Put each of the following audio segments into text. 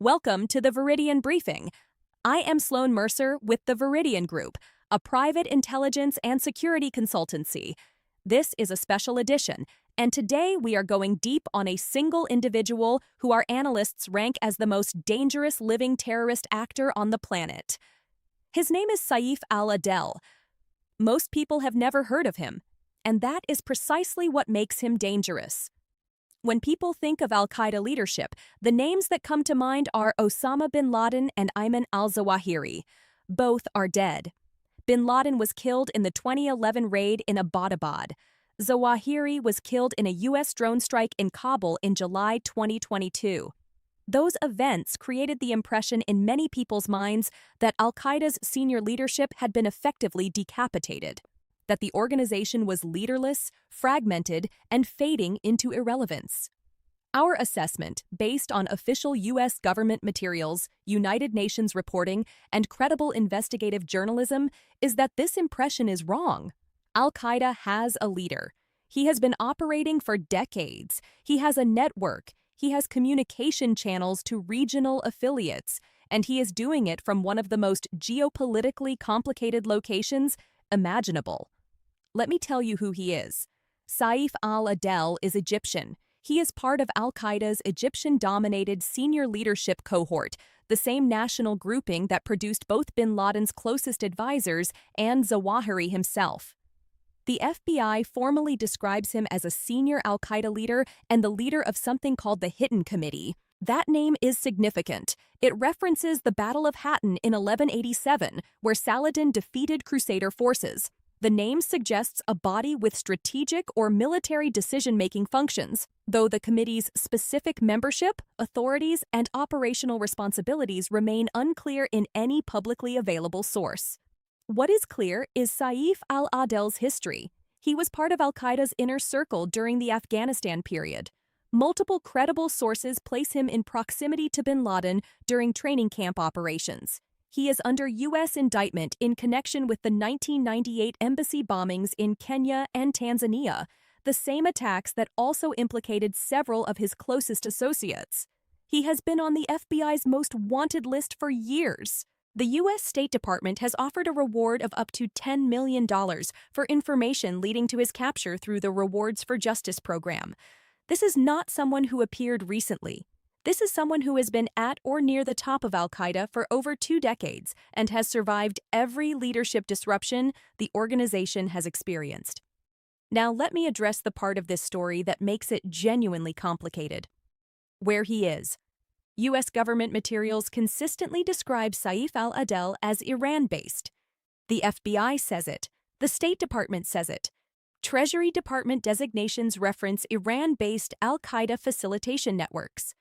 Welcome to the Veridion Briefing. I am Sloan Mercer with the Veridion Group, a private intelligence and security consultancy. This is a special edition, and today we are going deep on a single individual who our analysts rank as the most dangerous living terrorist actor on the planet. His name is Saif al-Adel. Most people have never heard of him, and that is precisely what makes him dangerous. When people think of al-Qaeda leadership, the names that come to mind are Osama bin Laden and Ayman al-Zawahiri. Both are dead. Bin Laden was killed in the 2011 raid in Abbottabad. Zawahiri was killed in a U.S. drone strike in Kabul in July 2022. Those events created the impression in many people's minds that al-Qaeda's senior leadership had been effectively decapitated, that the organization was leaderless, fragmented, and fading into irrelevance. Our assessment, based on official U.S. government materials, United Nations reporting, and credible investigative journalism, is that this impression is wrong. Al-Qaeda has a leader. He has been operating for decades. He has a network. He has communication channels to regional affiliates, and he is doing it from one of the most geopolitically complicated locations imaginable. Let me tell you who he is. Saif al-Adel is Egyptian. He is part of al-Qaeda's Egyptian-dominated senior leadership cohort, the same national grouping that produced both bin Laden's closest advisors and Zawahiri himself. The FBI formally describes him as a senior al-Qaeda leader and the leader of something called the Hidden Committee. That name is significant. It references the Battle of Hattin in 1187, where Saladin defeated Crusader forces. The name suggests a body with strategic or military decision-making functions, though the committee's specific membership, authorities, and operational responsibilities remain unclear in any publicly available source. What is clear is Saif al-Adel's history. He was part of al-Qaeda's inner circle during the Afghanistan period. Multiple credible sources place him in proximity to bin Laden during training camp operations. He is under U.S. indictment in connection with the 1998 embassy bombings in Kenya and Tanzania, the same attacks that also implicated several of his closest associates. He has been on the FBI's most wanted list for years. The U.S. State Department has offered a reward of up to $10 million for information leading to his capture through the Rewards for Justice program. This is not someone who appeared recently. This is someone who has been at or near the top of al-Qaeda for over 2 decades and has survived every leadership disruption the organization has experienced. Now let me address the part of this story that makes it genuinely complicated. Where he is. U.S. government materials consistently describe Saif al-Adel as Iran-based. The FBI says it. The State Department says it. Treasury Department designations reference Iran-based al-Qaeda facilitation networks.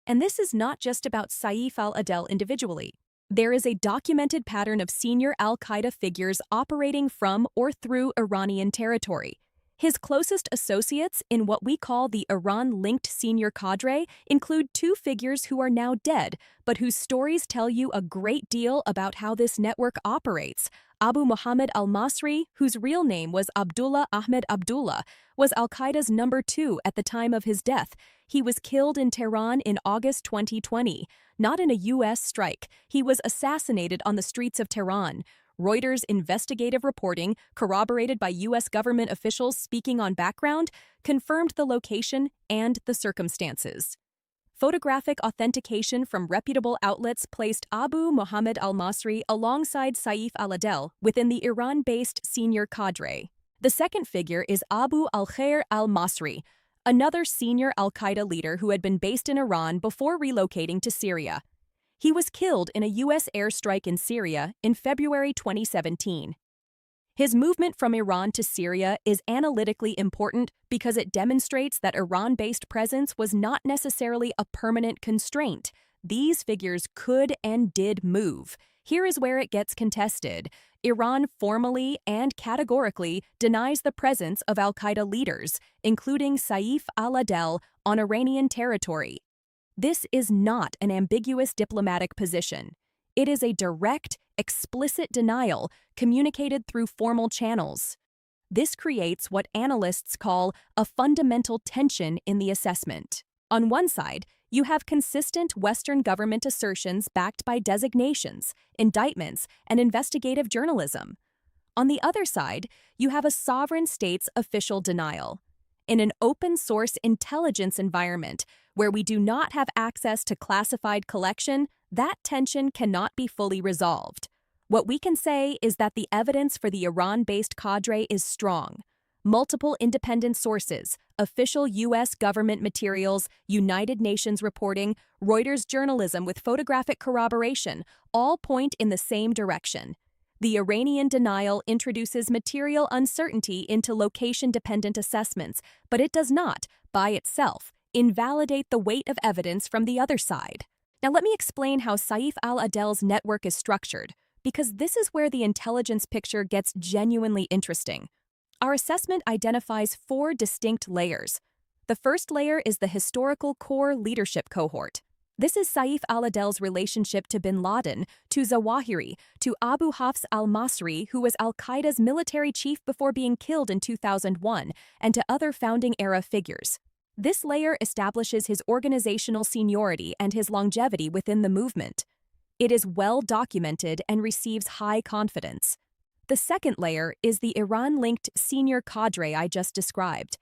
And this is not just about Saif al-Adel individually. There is a documented pattern of senior al-Qaeda figures operating from or through Iranian territory. His closest associates in what we call the Iran-linked senior cadre include 2 figures who are now dead, but whose stories tell you a great deal about how this network operates. Abu Muhammad al-Masri, whose real name was Abdullah Ahmed Abdullah, was al-Qaeda's number 2 at the time of his death. He was killed in Tehran in August 2020, not in a U.S. strike. He was assassinated on the streets of Tehran. Reuters' investigative reporting, corroborated by U.S. government officials speaking on background, confirmed the location and the circumstances. Photographic authentication from reputable outlets placed Abu Muhammad al-Masri alongside Saif al-Adel within the Iran-based senior cadre. The second figure is Abu al-Khair al-Masri, another senior al-Qaeda leader who had been based in Iran before relocating to Syria. He was killed in a U.S. airstrike in Syria in February 2017. His movement from Iran to Syria is analytically important because it demonstrates that Iran-based presence was not necessarily a permanent constraint. These figures could and did move. Here is where it gets contested. Iran formally and categorically denies the presence of al-Qaeda leaders, including Saif al-Adel, on Iranian territory. This is not an ambiguous diplomatic position. It is a direct, explicit denial communicated through formal channels. This creates what analysts call a fundamental tension in the assessment. On one side, You have consistent Western government assertions backed by designations, indictments, and investigative journalism. On the other side, you have a sovereign state's official denial. In an open-source intelligence environment where we do not have access to classified collection, that tension cannot be fully resolved. What we can say is that the evidence for the Iran-based cadre is strong. Multiple independent sources, official U.S. government materials, United Nations reporting, Reuters journalism with photographic corroboration all point in the same direction. The Iranian denial introduces material uncertainty into location-dependent assessments, but it does not, by itself, invalidate the weight of evidence from the other side. Now let me explain how Saif al-Adel's network is structured, because this is where the intelligence picture gets genuinely interesting. Our assessment identifies 4 distinct layers. The first layer is the historical core leadership cohort. This is Saif al-Adel's relationship to bin Laden, to Zawahiri, to Abu Hafs al-Masri, who was al-Qaeda's military chief before being killed in 2001, and to other founding-era figures. This layer establishes his organizational seniority and his longevity within the movement. It is well documented and receives high confidence. The second layer is the Iran-linked senior cadre I just described.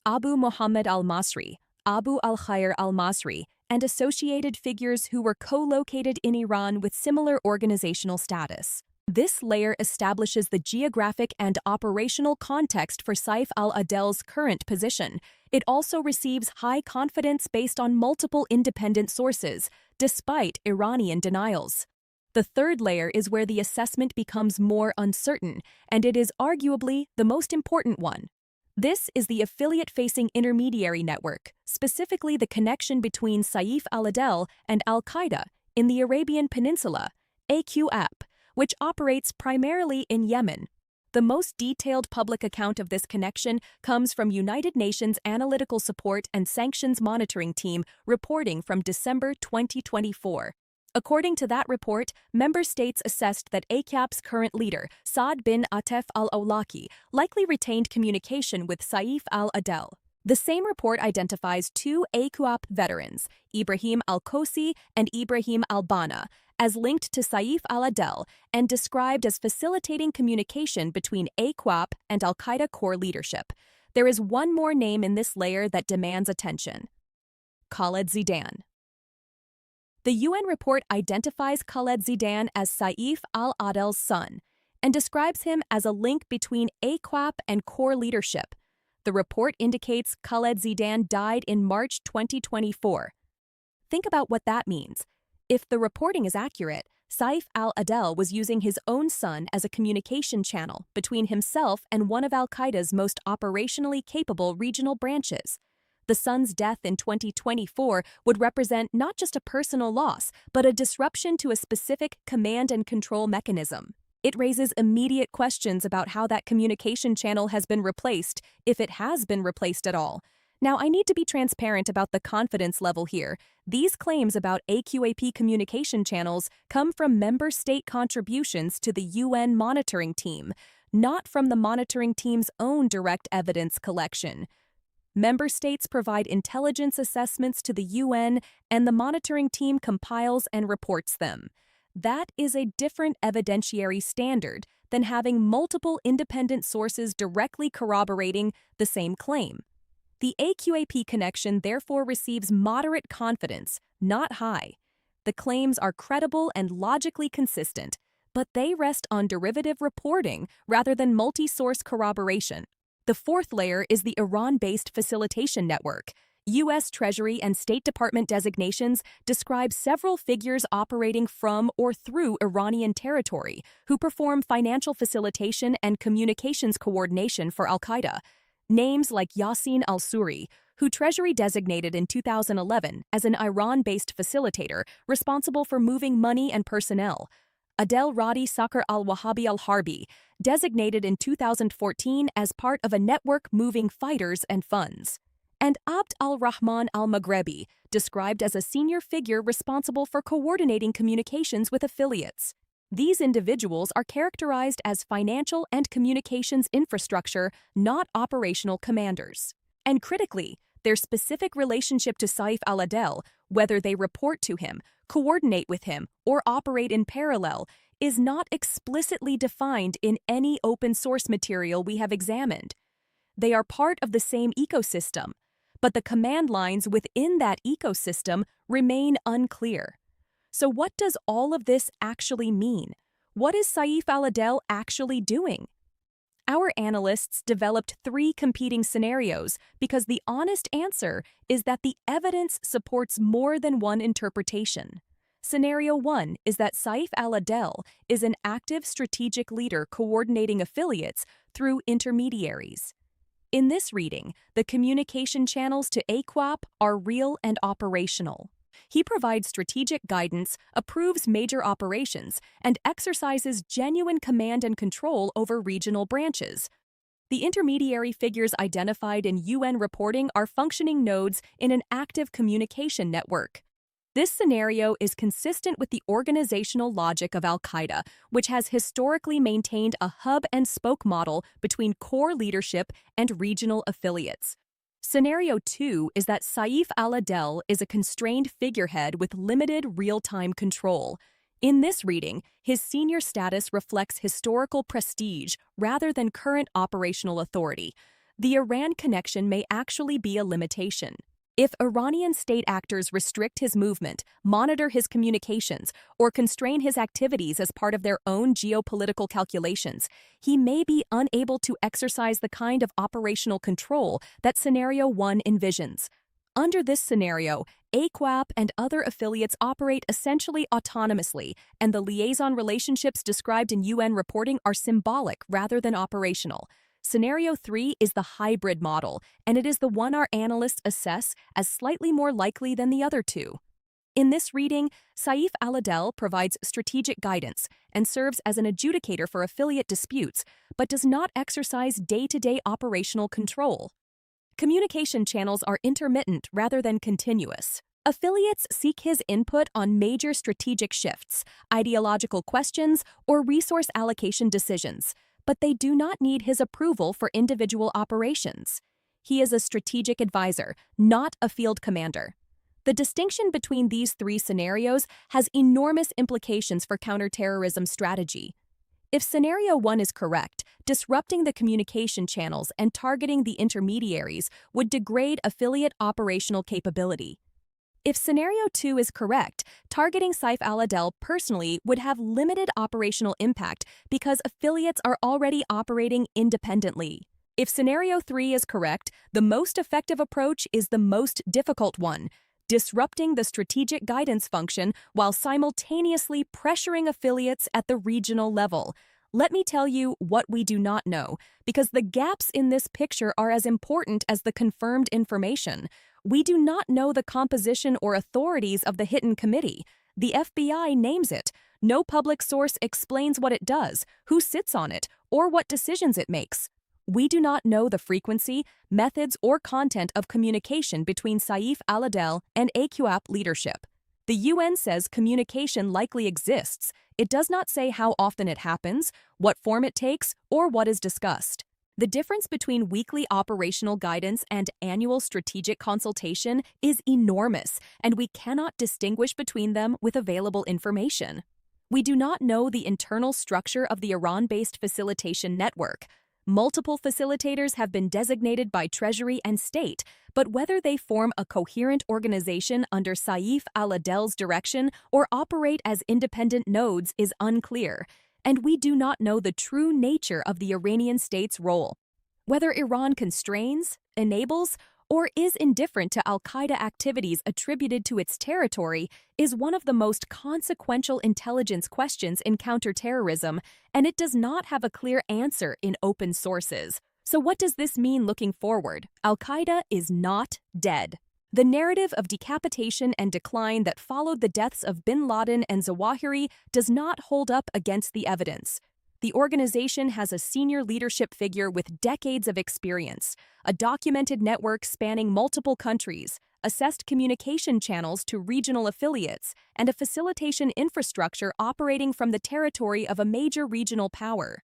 Abu Muhammad al-Masri, Abu al-Khair al-Masri, and associated figures who were co-located in Iran with similar organizational status. This layer establishes the geographic and operational context for Saif al-Adel's current position. It also receives high confidence based on multiple independent sources, despite Iranian denials. The third layer is where the assessment becomes more uncertain, and it is arguably the most important one. This is the affiliate-facing intermediary network, specifically the connection between Saif al-Adel and al-Qaeda in the Arabian Peninsula, AQAP, which operates primarily in Yemen. The most detailed public account of this connection comes from United Nations Analytical Support and Sanctions Monitoring Team reporting from December 2024. According to that report, member states assessed that AQAP's current leader, Saad bin Atef al-Awlaki, likely retained communication with Saif al-Adel. The same report identifies 2 AQAP veterans, Ibrahim al-Kosi and Ibrahim al-Bana, as linked to Saif al-Adel and described as facilitating communication between AQAP and al-Qaeda core leadership. There is one more name in this layer that demands attention: Khaled Zidane. The UN report identifies Khaled Zidane as Saif al-Adel's son and describes him as a link between AQAP and core leadership. The report indicates Khaled Zidane died in March 2024. Think about what that means. If the reporting is accurate, Saif al-Adel was using his own son as a communication channel between himself and one of al-Qaeda's most operationally capable regional branches. The son's death in 2024 would represent not just a personal loss, but a disruption to a specific command and control mechanism. It raises immediate questions about how that communication channel has been replaced, if it has been replaced at all. Now, I need to be transparent about the confidence level here. These claims about AQAP communication channels come from member state contributions to the UN monitoring team, not from the monitoring team's own direct evidence collection. Member states provide intelligence assessments to the UN, and the monitoring team compiles and reports them. That is a different evidentiary standard than having multiple independent sources directly corroborating the same claim. The AQAP connection therefore receives moderate confidence, not high. The claims are credible and logically consistent, but they rest on derivative reporting rather than multi-source corroboration. The fourth layer is the Iran-based facilitation network. U.S. Treasury and State Department designations describe several figures operating from or through Iranian territory who perform financial facilitation and communications coordination for al-Qaeda. Names like Yassin al-Suri, who Treasury designated in 2011 as an Iran-based facilitator responsible for moving money and personnel. Adel Radi Sakr al-Wahabi al-Harbi, designated in 2014 as part of a network moving fighters and funds. And Abd al-Rahman al-Maghrebi, described as a senior figure responsible for coordinating communications with affiliates. These individuals are characterized as financial and communications infrastructure, not operational commanders. And critically, their specific relationship to Saif al-Adel, Whether they report to him, coordinate with him, or operate in parallel is not explicitly defined in any open source material we have examined. They are part of the same ecosystem, but the command lines within that ecosystem remain unclear. So what does all of this actually mean? What is Saif al-Adel actually doing? Our analysts developed 3 competing scenarios because the honest answer is that the evidence supports more than one interpretation. Scenario 1 is that Saif al-Adel is an active strategic leader coordinating affiliates through intermediaries. In this reading, the communication channels to AQAP are real and operational. He provides strategic guidance, approves major operations, and exercises genuine command and control over regional branches. The intermediary figures identified in UN reporting are functioning nodes in an active communication network. This scenario is consistent with the organizational logic of al-Qaeda, which has historically maintained a hub-and-spoke model between core leadership and regional affiliates. Scenario 2 is that Saif al-Adel is a constrained figurehead with limited real-time control. In this reading, his senior status reflects historical prestige rather than current operational authority. The Iran connection may actually be a limitation. If Iranian state actors restrict his movement, monitor his communications, or constrain his activities as part of their own geopolitical calculations, he may be unable to exercise the kind of operational control that Scenario 1 envisions. Under this scenario, AQAP and other affiliates operate essentially autonomously, and the liaison relationships described in UN reporting are symbolic rather than operational. Scenario 3 is the hybrid model, and it is the one our analysts assess as slightly more likely than the other 2. In this reading, Saif al-Adel provides strategic guidance and serves as an adjudicator for affiliate disputes, but does not exercise day-to-day operational control. Communication channels are intermittent rather than continuous. Affiliates seek his input on major strategic shifts, ideological questions, or resource allocation decisions, but they do not need his approval for individual operations. He is a strategic advisor, not a field commander. The distinction between these 3 scenarios has enormous implications for counterterrorism strategy. If Scenario 1 is correct, disrupting the communication channels and targeting the intermediaries would degrade affiliate operational capability. If Scenario 2 is correct, targeting Saif al-Adel personally would have limited operational impact because affiliates are already operating independently. If Scenario 3 is correct, the most effective approach is the most difficult one, disrupting the strategic guidance function while simultaneously pressuring affiliates at the regional level. Let me tell you what we do not know, because the gaps in this picture are as important as the confirmed information. We do not know the composition or authorities of the hidden committee. The FBI names it. No public source explains what it does, who sits on it, or what decisions it makes. We do not know the frequency, methods, or content of communication between Saif al-Adel and AQAP leadership. The UN says communication likely exists. It does not say how often it happens, what form it takes, or what is discussed. The difference between weekly operational guidance and annual strategic consultation is enormous, and we cannot distinguish between them with available information. We do not know the internal structure of the Iran-based facilitation network. Multiple facilitators have been designated by Treasury and State, but whether they form a coherent organization under Saif al-Adel's direction or operate as independent nodes is unclear, and we do not know the true nature of the Iranian state's role. Whether Iran constrains, enables, or is indifferent to al-Qaeda activities attributed to its territory is one of the most consequential intelligence questions in counterterrorism, and it does not have a clear answer in open sources. So what does this mean looking forward? Al-Qaeda is not dead. The narrative of decapitation and decline that followed the deaths of bin Laden and Zawahiri does not hold up against the evidence. The organization has a senior leadership figure with decades of experience, a documented network spanning multiple countries, assessed communication channels to regional affiliates, and a facilitation infrastructure operating from the territory of a major regional power.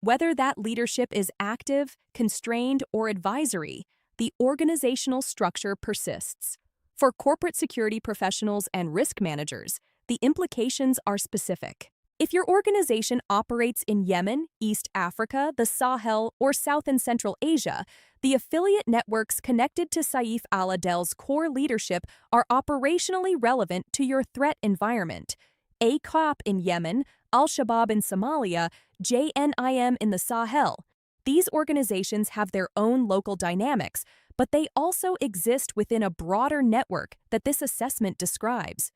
Whether that leadership is active, constrained, or advisory, the organizational structure persists. For corporate security professionals and risk managers, the implications are specific. If your organization operates in Yemen, East Africa, the Sahel, or South and Central Asia, the affiliate networks connected to Saif al-Adel's core leadership are operationally relevant to your threat environment. AQAP in Yemen, al-Shabaab in Somalia, JNIM in the Sahel. These organizations have their own local dynamics, but they also exist within a broader network that this assessment describes.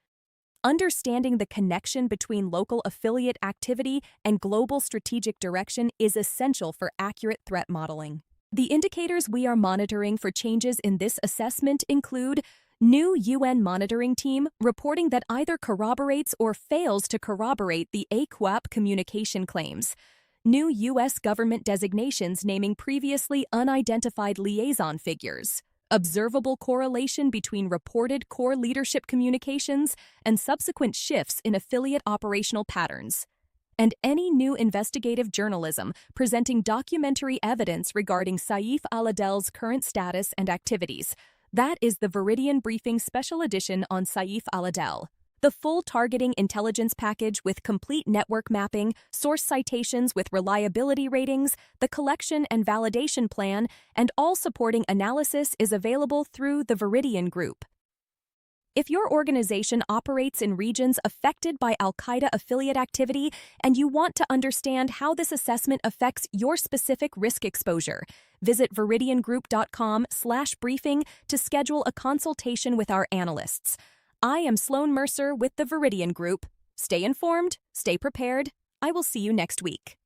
Understanding the connection between local affiliate activity and global strategic direction is essential for accurate threat modeling. The indicators we are monitoring for changes in this assessment include new UN monitoring team reporting that either corroborates or fails to corroborate the AQAP communication claims, new U.S. government designations naming previously unidentified liaison figures, observable correlation between reported core leadership communications and subsequent shifts in affiliate operational patterns, and any new investigative journalism presenting documentary evidence regarding Saif al-Adel's current status and activities. That is the Veridion Briefing Special Edition on Saif al-Adel. The full targeting intelligence package with complete network mapping, source citations with reliability ratings, the collection and validation plan, and all supporting analysis is available through the Veridion Group. If your organization operates in regions affected by al-Qaeda affiliate activity and you want to understand how this assessment affects your specific risk exposure, visit veridiongroup.com/briefing to schedule a consultation with our analysts. I am Sloan Mercer with the Veridion Group. Stay informed, stay prepared. I will see you next week.